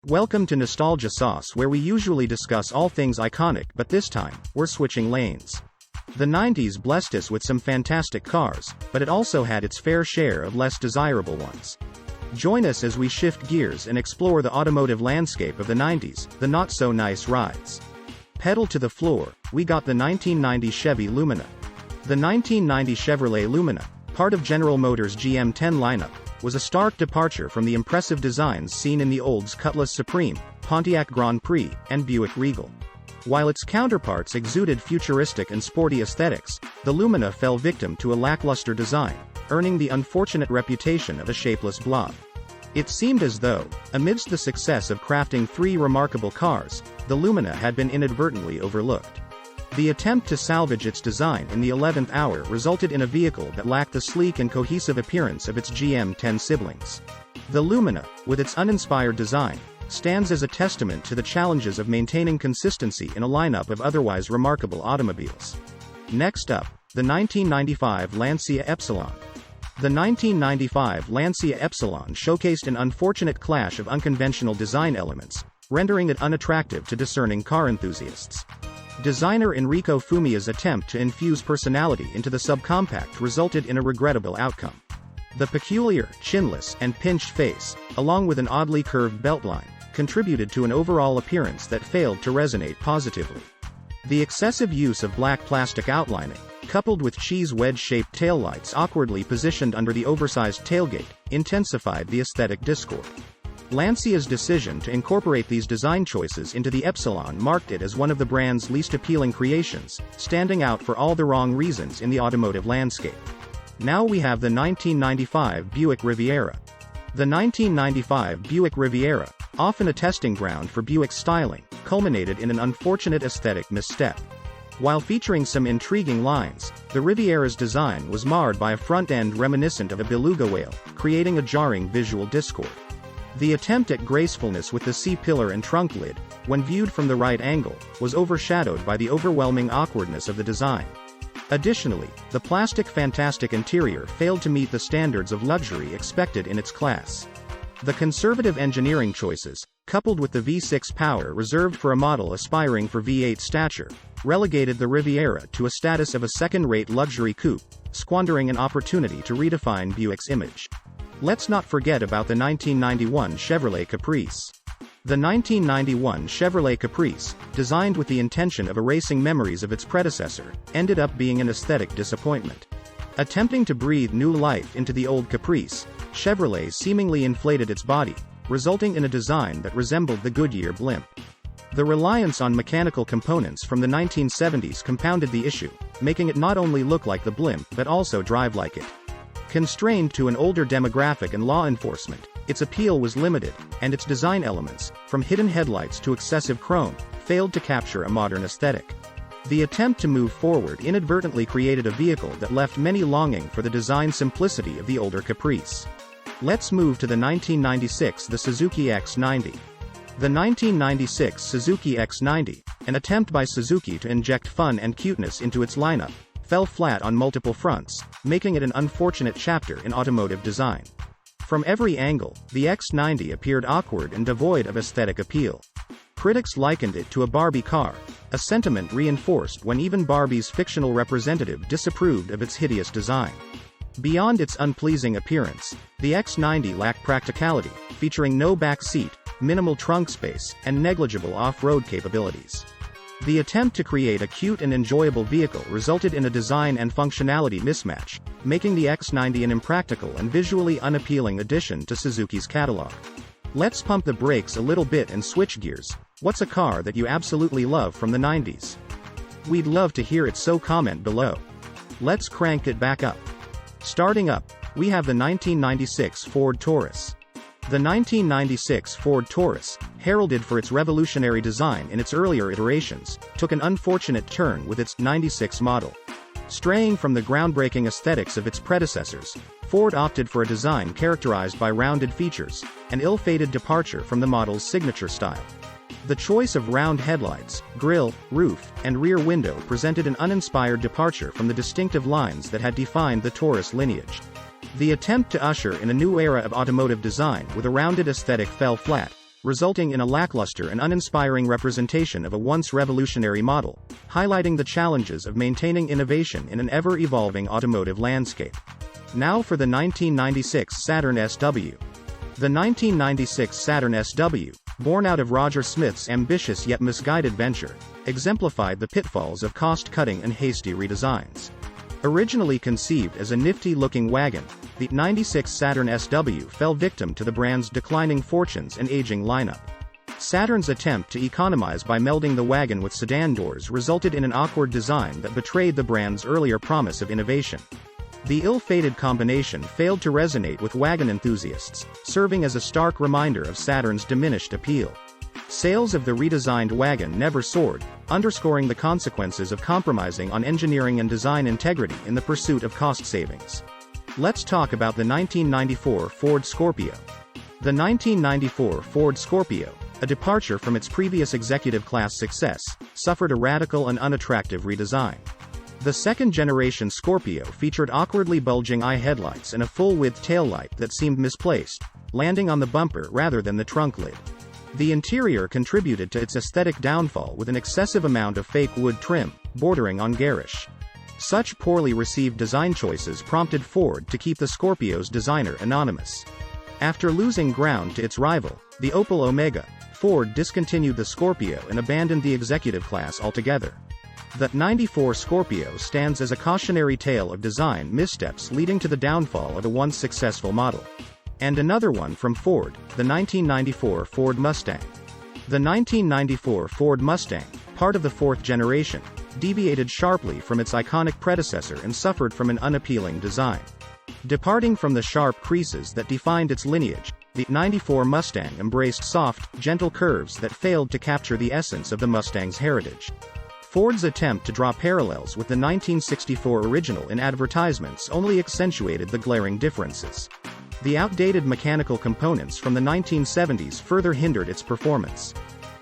Welcome to Nostalgia Sauce, where we usually discuss all things iconic, but this time, we're switching lanes. The 90s blessed us with some fantastic cars, but it also had its fair share of less desirable ones. Join us as we shift gears and explore the automotive landscape of the 90s, the not-so-nice rides. Pedal to the floor, we got the 1990 Chevy Lumina. The 1990 Chevrolet Lumina, part of General Motors' GM10 lineup, was a stark departure from the impressive designs seen in the Olds Cutlass Supreme, Pontiac Grand Prix, and Buick Regal. While its counterparts exuded futuristic and sporty aesthetics, the Lumina fell victim to a lackluster design, earning the unfortunate reputation of a shapeless blob. It seemed as though, amidst the success of crafting three remarkable cars, the Lumina had been inadvertently overlooked. The attempt to salvage its design in the 11th hour resulted in a vehicle that lacked the sleek and cohesive appearance of its GM10 siblings. The Lumina, with its uninspired design, stands as a testament to the challenges of maintaining consistency in a lineup of otherwise remarkable automobiles. Next up, the 1995 Lancia Epsilon. The 1995 Lancia Epsilon showcased an unfortunate clash of unconventional design elements, rendering it unattractive to discerning car enthusiasts. Designer Enrico Fumia's attempt to infuse personality into the subcompact resulted in a regrettable outcome. The peculiar, chinless, and pinched face, along with an oddly curved beltline, contributed to an overall appearance that failed to resonate positively. The excessive use of black plastic outlining, coupled with cheese wedge-shaped taillights awkwardly positioned under the oversized tailgate, intensified the aesthetic discord. Lancia's decision to incorporate these design choices into the Epsilon marked it as one of the brand's least appealing creations, standing out for all the wrong reasons in the automotive landscape. Now we have the 1995 Buick Riviera. The 1995 Buick Riviera, often a testing ground for Buick's styling, culminated in an unfortunate aesthetic misstep. While featuring some intriguing lines, the Riviera's design was marred by a front end reminiscent of a beluga whale, creating a jarring visual discord. The attempt at gracefulness with the C-pillar and trunk lid, when viewed from the right angle, was overshadowed by the overwhelming awkwardness of the design. Additionally, the plastic fantastic interior failed to meet the standards of luxury expected in its class. The conservative engineering choices, coupled with the V6 power reserved for a model aspiring for V8 stature, relegated the Riviera to a status of a second-rate luxury coupe, squandering an opportunity to redefine Buick's image. Let's not forget about the 1991 Chevrolet Caprice. The 1991 Chevrolet Caprice, designed with the intention of erasing memories of its predecessor, ended up being an aesthetic disappointment. Attempting to breathe new life into the old Caprice, Chevrolet seemingly inflated its body, resulting in a design that resembled the Goodyear blimp. The reliance on mechanical components from the 1970s compounded the issue, making it not only look like the blimp but also drive like it. Constrained to an older demographic and law enforcement, its appeal was limited, and its design elements, from hidden headlights to excessive chrome, failed to capture a modern aesthetic. The attempt to move forward inadvertently created a vehicle that left many longing for the design simplicity of the older Caprice. Let's move to the 1996 the Suzuki X90. The 1996 Suzuki X90, an attempt by Suzuki to inject fun and cuteness into its lineup, fell flat on multiple fronts, making it an unfortunate chapter in automotive design. From every angle, the X90 appeared awkward and devoid of aesthetic appeal. Critics likened it to a Barbie car, a sentiment reinforced when even Barbie's fictional representative disapproved of its hideous design. Beyond its unpleasing appearance, the X90 lacked practicality, featuring no back seat, minimal trunk space, and negligible off-road capabilities. The attempt to create a cute and enjoyable vehicle resulted in a design and functionality mismatch, making the X90 an impractical and visually unappealing addition to Suzuki's catalog. Let's pump the brakes a little bit and switch gears. What's a car that you absolutely love from the 90s? We'd love to hear it, so comment below. Let's crank it back up. Starting up, we have the 1996 Ford Taurus. The 1996 Ford Taurus, heralded for its revolutionary design in its earlier iterations, took an unfortunate turn with its 96 model. Straying from the groundbreaking aesthetics of its predecessors, Ford opted for a design characterized by rounded features, an ill-fated departure from the model's signature style. The choice of round headlights, grille, roof, and rear window presented an uninspired departure from the distinctive lines that had defined the Taurus lineage. The attempt to usher in a new era of automotive design with a rounded aesthetic fell flat, resulting in a lackluster and uninspiring representation of a once revolutionary model, highlighting the challenges of maintaining innovation in an ever-evolving automotive landscape. Now for the 1996 Saturn SW. The 1996 Saturn SW, born out of Roger Smith's ambitious yet misguided venture, exemplified the pitfalls of cost-cutting and hasty redesigns. Originally conceived as a nifty-looking wagon, the 96 Saturn SW fell victim to the brand's declining fortunes and aging lineup. Saturn's attempt to economize by melding the wagon with sedan doors resulted in an awkward design that betrayed the brand's earlier promise of innovation. The ill-fated combination failed to resonate with wagon enthusiasts, serving as a stark reminder of Saturn's diminished appeal. Sales of the redesigned wagon never soared, underscoring the consequences of compromising on engineering and design integrity in the pursuit of cost savings. Let's talk about the 1994 Ford Scorpio. The 1994 Ford Scorpio, a departure from its previous executive class success, suffered a radical and unattractive redesign. The second-generation Scorpio featured awkwardly bulging eye headlights and a full-width taillight that seemed misplaced, landing on the bumper rather than the trunk lid. The interior contributed to its aesthetic downfall with an excessive amount of fake wood trim, bordering on garish. Such poorly received design choices prompted Ford to keep the Scorpio's designer anonymous. After losing ground to its rival, the Opel Omega, Ford discontinued the Scorpio and abandoned the executive class altogether. The 94 Scorpio stands as a cautionary tale of design missteps leading to the downfall of a once successful model. And another one from Ford, the 1994 Ford Mustang. The 1994 Ford Mustang, part of the fourth generation, deviated sharply from its iconic predecessor and suffered from an unappealing design. Departing from the sharp creases that defined its lineage, the 94 Mustang embraced soft, gentle curves that failed to capture the essence of the Mustang's heritage. Ford's attempt to draw parallels with the 1964 original in advertisements only accentuated the glaring differences. The outdated mechanical components from the 1970s further hindered its performance.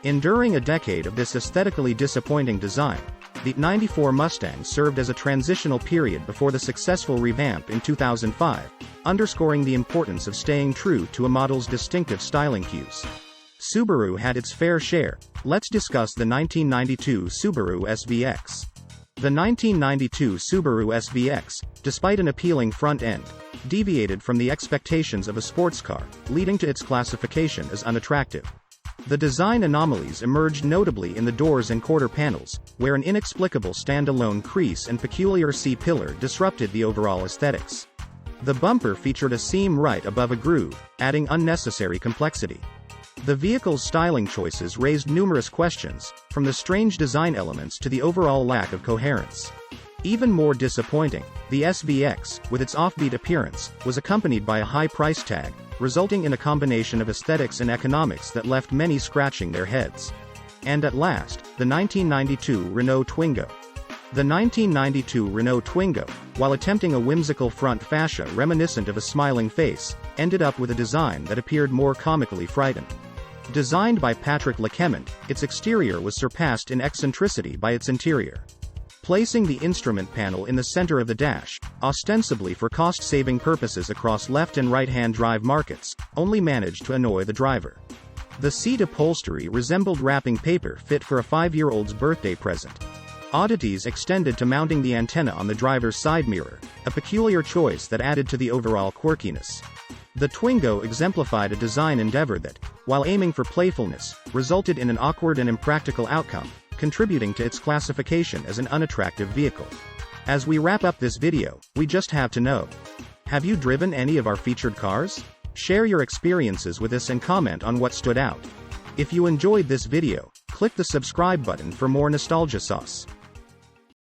Enduring a decade of this aesthetically disappointing design, the 94 Mustang served as a transitional period before the successful revamp in 2005, underscoring the importance of staying true to a model's distinctive styling cues. Subaru had its fair share. Let's discuss the 1992 Subaru SVX. The 1992 Subaru SVX, despite an appealing front end, deviated from the expectations of a sports car, leading to its classification as unattractive. The design anomalies emerged notably in the doors and quarter panels, where an inexplicable standalone crease and peculiar C-pillar disrupted the overall aesthetics. The bumper featured a seam right above a groove, adding unnecessary complexity. The vehicle's styling choices raised numerous questions, from the strange design elements to the overall lack of coherence. Even more disappointing, the SVX, with its offbeat appearance, was accompanied by a high price tag, resulting in a combination of aesthetics and economics that left many scratching their heads. And at last, the 1992 Renault Twingo. The 1992 Renault Twingo, while attempting a whimsical front fascia reminiscent of a smiling face, ended up with a design that appeared more comically frightened. Designed by Patrick Lequement, its exterior was surpassed in eccentricity by its interior. Placing the instrument panel in the center of the dash, ostensibly for cost-saving purposes across left and right-hand drive markets, only managed to annoy the driver. The seat upholstery resembled wrapping paper fit for a 5-year-old's birthday present. Oddities extended to mounting the antenna on the driver's side mirror, a peculiar choice that added to the overall quirkiness. The Twingo exemplified a design endeavor that, while aiming for playfulness, resulted in an awkward and impractical outcome, contributing to its classification as an unattractive vehicle. As we wrap up this video, we just have to know: have you driven any of our featured cars? Share your experiences with us and comment on what stood out. If you enjoyed this video, click the subscribe button for more nostalgia sauce.